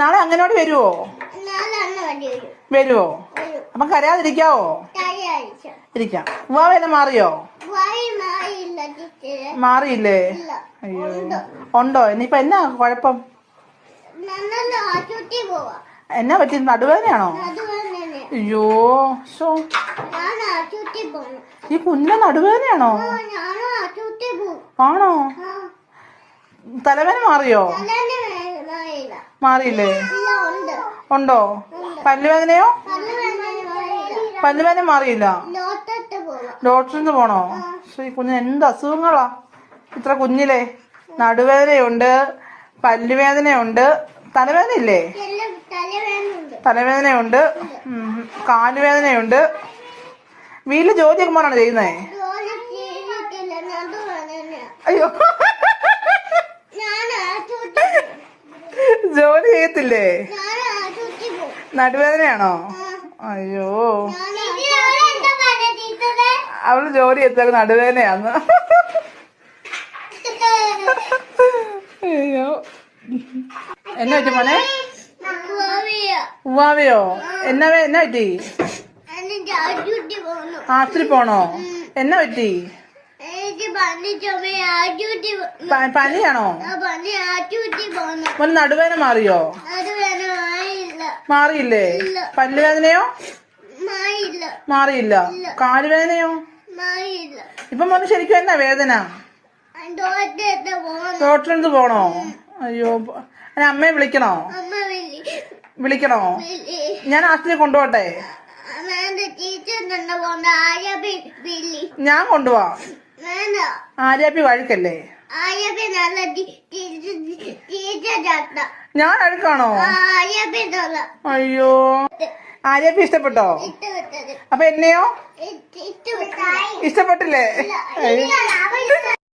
നാളെ അങ്ങനോട് വരുവോ? വരുവോ? അപ്പം കരയാതിരിക്കാവോ? ഇരിക്കാം. ഉവ്വാവേനെ മാറിയോ? മാറിയില്ലേ? അയ്യോ, ഉണ്ടോ? ഇനിയിപ്പൊ എന്നാ കുഴപ്പം? എന്നാ പറ്റി? നടുവേദനയാണോ? അയ്യോ, ഈ കുഞ്ഞ നടുവേദനയാണോ? ആണോ? തലവേദന മാറിയോ? മാറിയില്ലേ? ഉണ്ടോ? പല്ലുവേദനയോ? പല്ലുവേദന മാറിയില്ല. ഡോക്ടറിന് പോണോ? ഈ കുഞ്ഞിന് എന്ത് അസുഖങ്ങളാ ഇത്ര കുഞ്ഞിലെ? നടുവേദനയുണ്ട്, പല്ലുവേദനയുണ്ട്, തലവേദന ഇല്ലേ? തലവേദനയുണ്ട്, കാലുവേദനയുണ്ട്. വീട്ടില് ജോലിയൊക്കെ പോകാനാണ് ചെയ്യുന്നേ? അയ്യോ, ജോലി ചെയ്യത്തില്ലേ? നടുവേദനയാണോ? അയ്യോ, അവള് ജോലി ചെയ്തൊക്കെ നടുവേദനയാന്ന്. അയ്യോ, എന്നാ പറ്റി മോനെ? ഉവ്വാവയോ? എന്നാ പറ്റി? ആശുപത്രി പോണോ? എന്നാ പറ്റി? പനിയാണോ? മോന് നടുവേദന മാറിയോ? മാറിയില്ലേ? പല്ലുവേദനയോ? മാറിയില്ല. കാലുവേദനയോ? ഇപ്പൊ മോന് ശരിക്കും എന്നാ വേദന? ഡോക്ടറിന് പോണോ? അയ്യോ, അമ്മയെ വിളിക്കണോ? ഞാൻ ആശുപത്രി കൊണ്ടുപോട്ടെ? ഞാൻ കൊണ്ടുപോവാ. ആര്യാപ്പി വഴുക്കല്ലേ? ഞാൻ അഴുക്കാണോ? അയ്യോ, ആര്യാപ്പി ഇഷ്ടപ്പെട്ടോ? അപ്പൊ എന്നെയോ? ഇഷ്ടപ്പെട്ടില്ലേ?